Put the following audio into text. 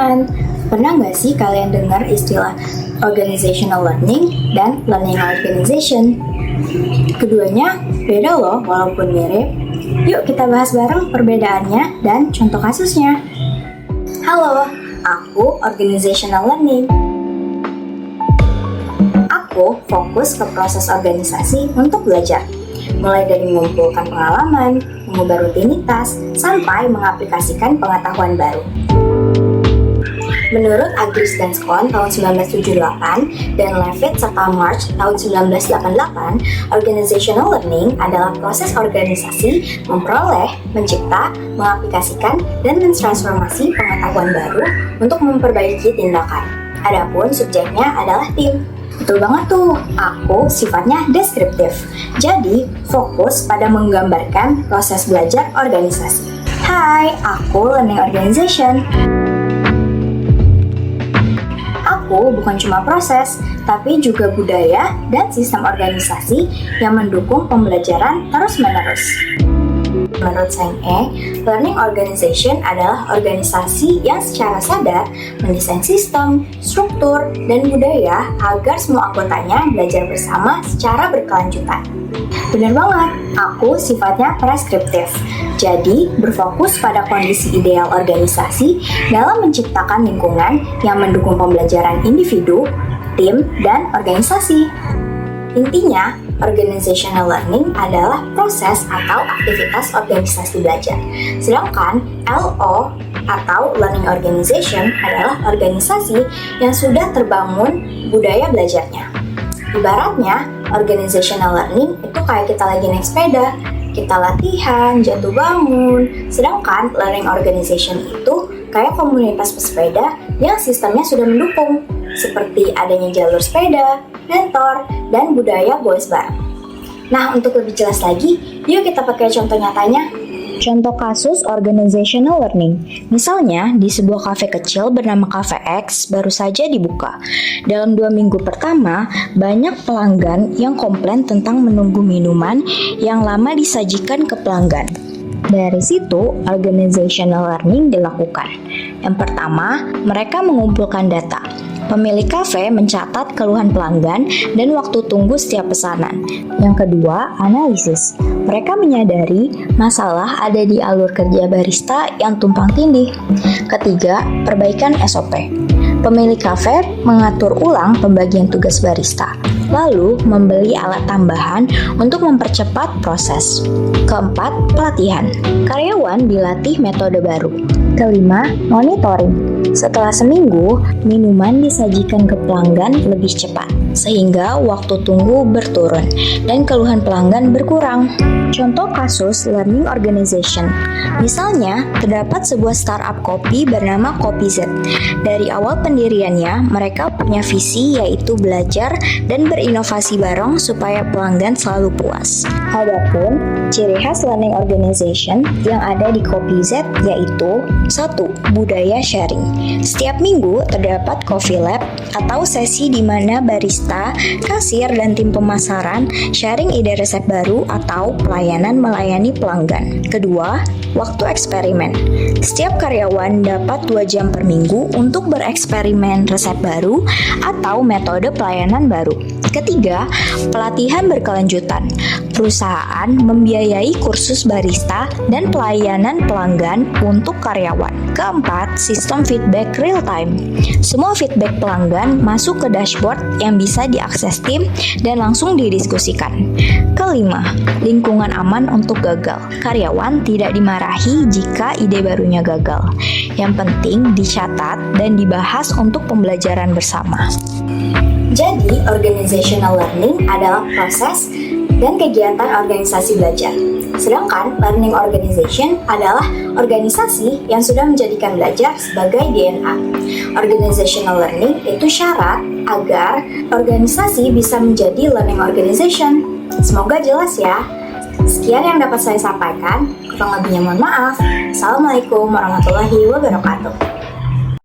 lingkungan. Pernah nggak sih kalian dengar istilah organizational learning dan learning organization? Keduanya beda loh walaupun mirip. Yuk kita bahas bareng perbedaannya dan contoh kasusnya. Halo, aku organizational learning. Aku fokus ke proses organisasi untuk belajar, mulai dari mengumpulkan pengalaman, mengubah rutinitas, sampai mengaplikasikan pengetahuan baru. Menurut Agris dan Scone tahun 1978 dan Levitt serta March tahun 1988, organizational learning adalah proses organisasi memperoleh, mencipta, mengaplikasikan, dan mentransformasi pengetahuan baru untuk memperbaiki tindakan. Adapun subjeknya adalah tim. Betul banget tuh, aku sifatnya deskriptif. Jadi, fokus pada menggambarkan proses belajar organisasi. Hai, aku Learning Organization. Aku bukan cuma proses, tapi juga budaya dan sistem organisasi yang mendukung pembelajaran terus-menerus. Menurut Sang E, learning organization adalah organisasi yang secara sadar mendesain sistem, struktur, dan budaya agar semua anggotanya belajar bersama secara berkelanjutan. Benar banget, aku sifatnya preskriptif. Jadi, berfokus pada kondisi ideal organisasi dalam menciptakan lingkungan yang mendukung pembelajaran individu, tim, dan organisasi. Intinya, organizational learning adalah proses atau aktivitas organisasi belajar. Sedangkan LO atau learning organization adalah organisasi yang sudah terbangun budaya belajarnya. Ibaratnya, organizational learning itu kayak kita lagi naik sepeda, kita latihan, jatuh bangun. Sedangkan learning organization itu kayak komunitas pesepeda yang sistemnya sudah mendukung, seperti adanya jalur sepeda, mentor, dan budaya goes bareng. Nah, untuk lebih jelas lagi, yuk kita pakai contoh nyatanya. Contoh kasus organizational learning. Misalnya, di sebuah kafe kecil bernama Cafe X baru saja dibuka. Dalam 2 minggu pertama, banyak pelanggan yang komplain tentang menunggu minuman yang lama disajikan ke pelanggan. Dari situ, organizational learning dilakukan. Yang pertama, mereka mengumpulkan data. Pemilik kafe mencatat keluhan pelanggan dan waktu tunggu setiap pesanan. Yang kedua, analisis. Mereka menyadari masalah ada di alur kerja barista yang tumpang tindih. Ketiga, perbaikan SOP. Pemilik kafe mengatur ulang pembagian tugas barista, lalu membeli alat tambahan untuk mempercepat proses. Keempat, pelatihan. Karyawan dilatih metode baru. Kelima, monitoring. Setelah seminggu, minuman disajikan ke pelanggan lebih cepat, sehingga waktu tunggu berturun dan keluhan pelanggan berkurang. Contoh kasus learning organization. Misalnya, terdapat sebuah startup kopi bernama KopiZ. Dari awal pendiriannya, mereka punya visi yaitu belajar dan berinovasi bareng supaya pelanggan selalu puas. Adapun ciri khas learning organization yang ada di KopiZ yaitu 1. Budaya sharing. Setiap minggu terdapat coffee lab atau sesi di mana barista, kasir, dan tim pemasaran sharing ide resep baru atau pelayanan melayani pelanggan. Kedua, waktu eksperimen. Setiap karyawan dapat 2 jam per minggu untuk bereksperimen resep baru atau metode pelayanan baru. Ketiga, pelatihan berkelanjutan. Perusahaan membiayai kursus barista dan pelayanan pelanggan untuk karyawan. Keempat, sistem feedback real time. Semua feedback pelanggan masuk ke dashboard yang bisa diakses tim dan langsung didiskusikan. Kelima, lingkungan aman untuk gagal. Karyawan tidak dimarahi jika ide barunya gagal. Yang penting dicatat dan dibahas untuk pembelajaran bersama. Jadi, organizational learning adalah proses dan kegiatan organisasi belajar. Sedangkan learning organization adalah organisasi yang sudah menjadikan belajar sebagai DNA. Organizational learning itu syarat agar organisasi bisa menjadi learning organization. Semoga jelas ya. Sekian yang dapat saya sampaikan. Kurang lebihnya mohon maaf. Assalamualaikum warahmatullahi wabarakatuh.